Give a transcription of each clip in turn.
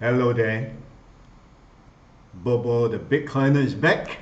Hello there. BoBo the Bitcoiner is back.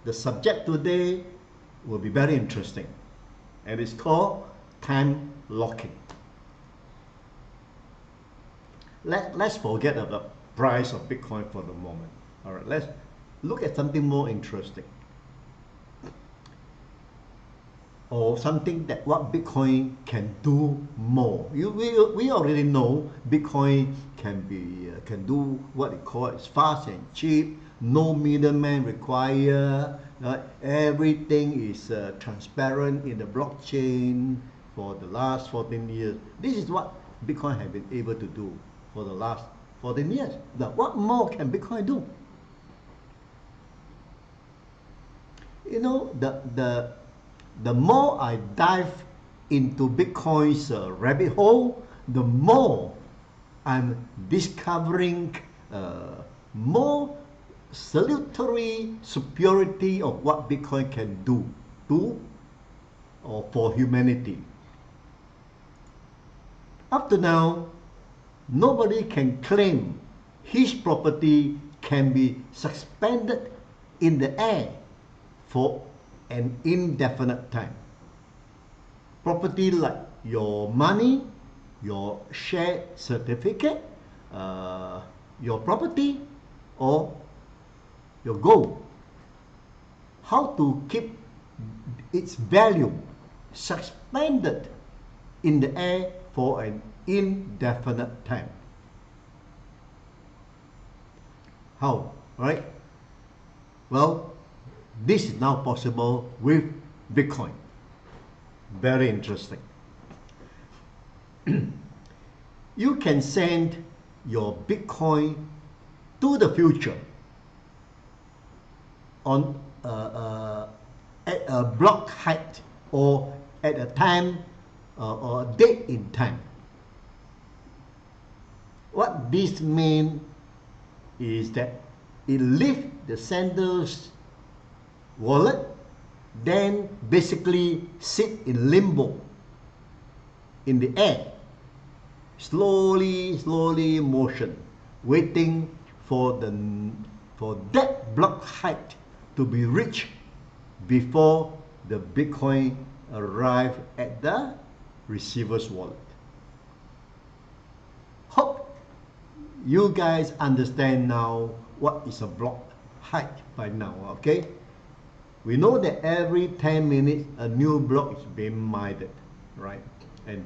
The subject today will be very interesting, and it's called time locking. Let's forget about the price of Bitcoin for the moment. All right, let's look at something more interesting, or something that what Bitcoin can do more. We already know Bitcoin can do what they call it fast and cheap, no middleman required. Right? Everything is transparent in the blockchain for the last 14 years. This is what Bitcoin has been able to do for the last 14 years. Now, what more can Bitcoin do? You know, the more I dive into Bitcoin's rabbit hole, the more I'm discovering more salutary superiority of what Bitcoin can do to or for humanity. Up to now, nobody can claim his property can be suspended in the air for an indefinite time. Property like your money, your share certificate, your property, or your gold. How to keep its value suspended in the air for an indefinite time. How, right? Well, this is now possible with Bitcoin. Very interesting. You can send your Bitcoin to the future on at a block height or at a time or a date in time. What this means is that it leaves the sender's wallet, then basically sit in limbo in the air, slowly motion, waiting for that block height to be reached before the Bitcoin arrive at the receiver's wallet. Hope you guys understand now what is a block height by now, okay? We know that every 10 minutes a new block is being mined, right? And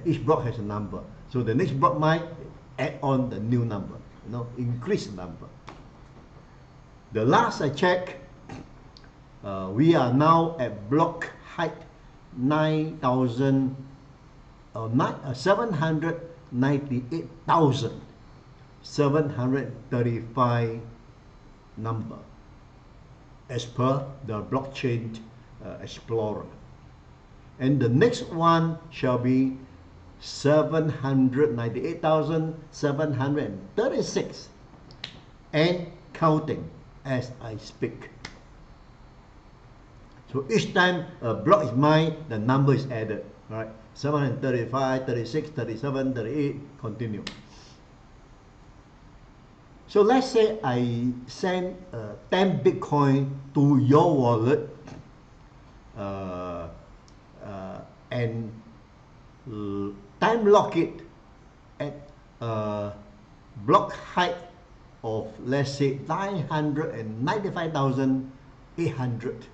each block has a number. So the next block might add on the new number, increase the number. The last I checked, we are now at block height 798,735 number, as per the blockchain explorer. And the next one shall be 798,736 and counting as I speak. So each time a block is mined, the number is added, right? 735, 36, 37, 38, continue. So let's say I send 10 Bitcoin to your wallet and time lock it at a block height of, let's say, 995,800.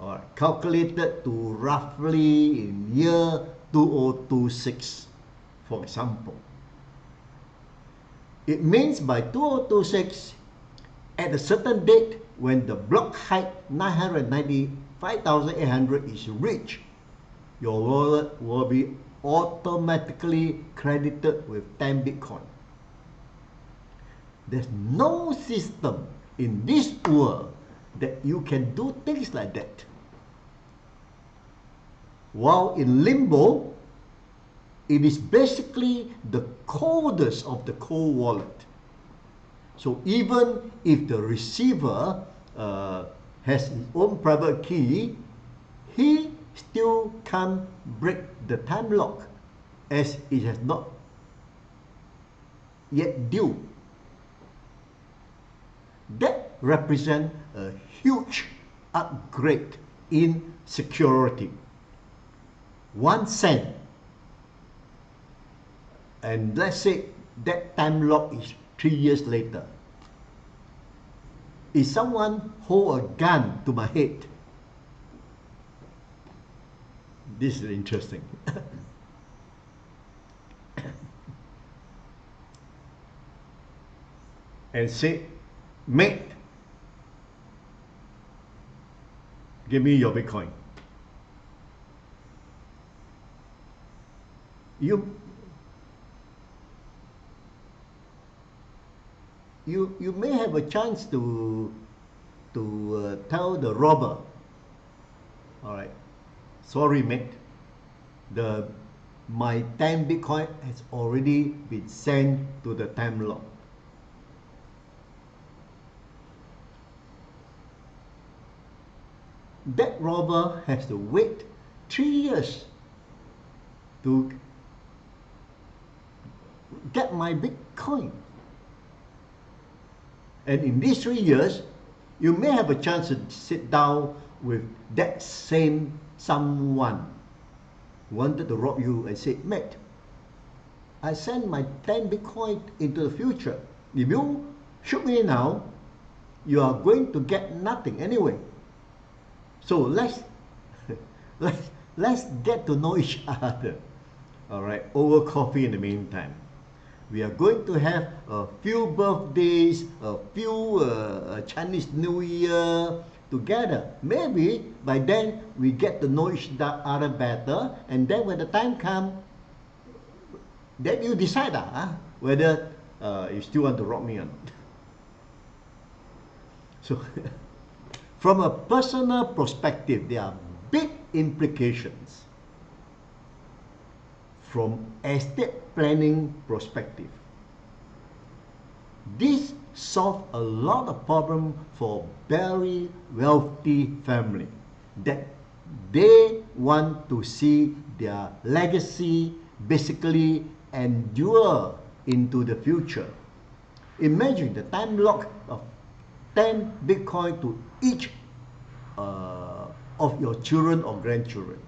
All right, calculated to roughly in year 2026, for example. It means by 2026, at a certain date, when the block height 995,800 is reached, your wallet will be automatically credited with 10 Bitcoin. There's no system in this world that you can do things like that. While in limbo, it is basically the coldest of the cold wallet. So even if the receiver has his own private key, he still can't break the time lock, as it has not yet due. That represents a huge upgrade in security. 1 cent, and let's say that time lock is 3 years later. If someone hold a gun to my head, this is interesting. And say, mate, give me your Bitcoin. You may have a chance to tell the robber, all right, sorry mate, my 10 Bitcoin has already been sent to the time lock. That robber has to wait 3 years to get my Bitcoin. And in these 3 years, you may have a chance to sit down with that same someone who wanted to rob you and say, mate, I sent my 10 Bitcoin into the future. If you shoot me now, you are going to get nothing anyway. So let's get to know each other, all right, over coffee in the meantime. We are going to have a few birthdays, a few Chinese New Year together. Maybe by then we get to know each other better, and then when the time comes, then you decide whether you still want to rob me or not. So from a personal perspective, there are big implications. From estate planning perspective, this solves a lot of problem for very wealthy family that they want to see their legacy basically endure into the future. Imagine the time lock of 10 Bitcoin to each of your children or grandchildren.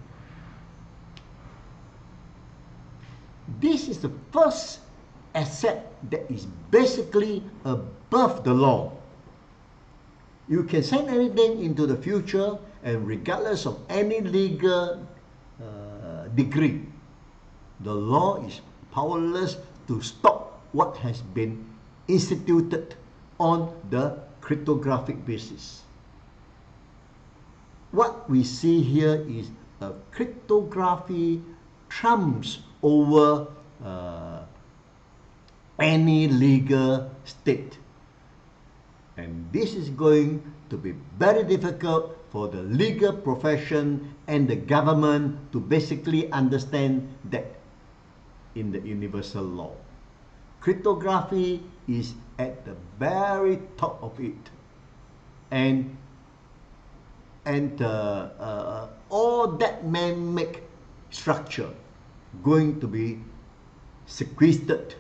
This is the first asset that is basically above the law. You can send anything into the future, and regardless of any legal degree, the law is powerless to stop what has been instituted on the cryptographic basis. What we see here is a cryptography trumps over any legal state. And this is going to be very difficult for the legal profession and the government to basically understand that in the universal law. Cryptography is at the very top of it. And all that man-made structure going to be sequestered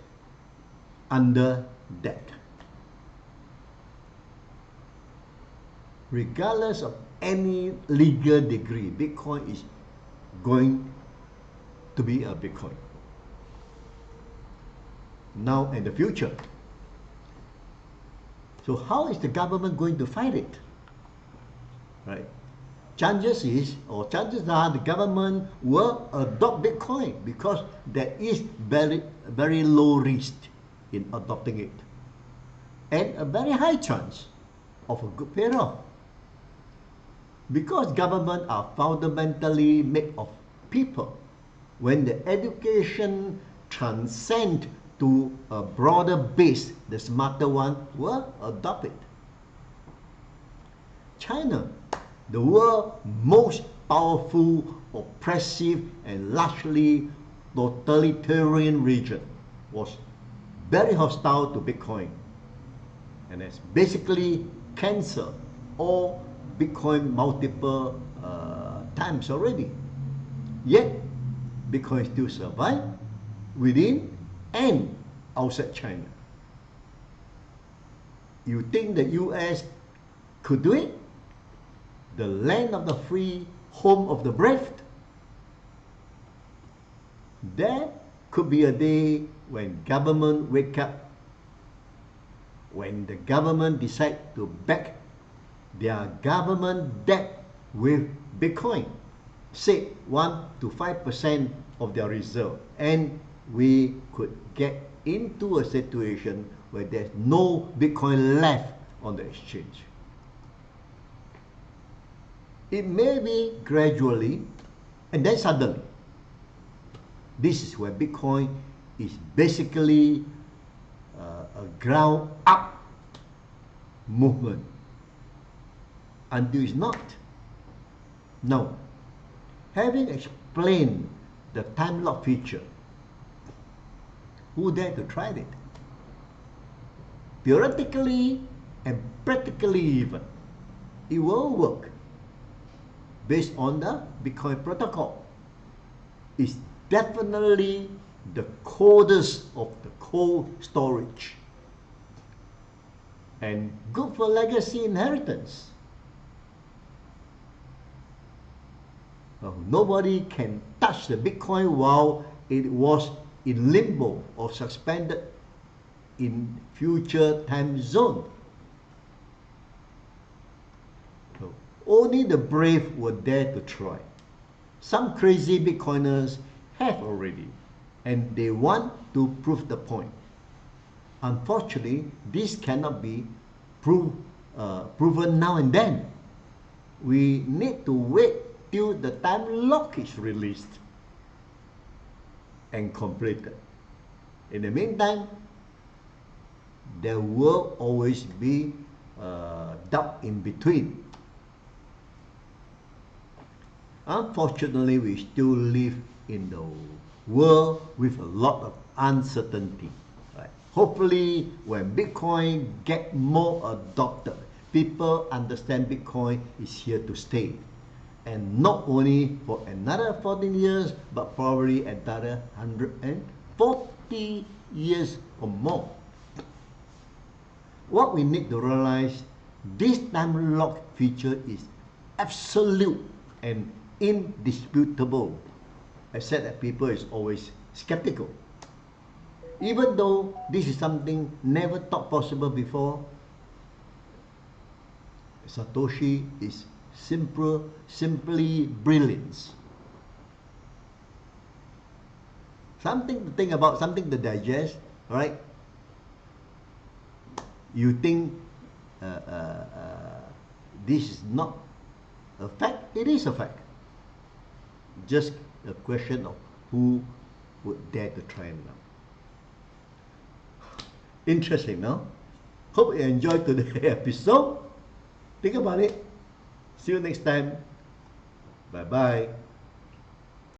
under that. Regardless of any legal degree, Bitcoin is going to be a Bitcoin now and the future. So how is the government going to fight it? Right? Chances are the government will adopt Bitcoin because there is very low risk in adopting it, and a very high chance of a good payoff. Because governments are fundamentally made of people, when the education transcends to a broader base, the smarter one will adopt it. China, the world's most powerful, oppressive, and largely totalitarian region, was very hostile to Bitcoin and has basically cancelled all Bitcoin multiple times already. Yet, Bitcoin still survives within and outside China. You think the US could do it? The land of the free, home of the brave? There could be a day when government wake up, when the government decide to back their government debt with Bitcoin, say 1 to 5% of their reserve, and we could get into a situation where there's no Bitcoin left on the exchange. It may be gradually, and then suddenly. This is where Bitcoin is basically a ground up movement until it's not. Now, having explained the time lock feature, who dare to try it? Theoretically and practically even, it will work based on the Bitcoin protocol. It's definitely the coldest of the cold storage, and good for legacy inheritance. Nobody can touch the Bitcoin while it was in limbo or suspended in future time zone. So only the brave will dare to try. Some crazy Bitcoiners have already, and they want to prove the point. Unfortunately, this cannot be proven now and then. We need to wait till the time lock is released and completed. In the meantime, there will always be doubt in between. Unfortunately, we still live in the world with a lot of uncertainty. Right? Hopefully, when Bitcoin get more adopted, people understand Bitcoin is here to stay. And not only for another 14 years, but probably another 140 years or more. What we need to realize, this time lock feature is absolute and indisputable, except that people is always skeptical. Even though this is something never thought possible before, Satoshi is simply brilliant. Something to think about, something to digest, right? You think this is not a fact? It is a fact. Just a question of who would dare to try it now. Interesting, no? Hope you enjoyed today's episode. Think about it. See you next time. Bye-bye.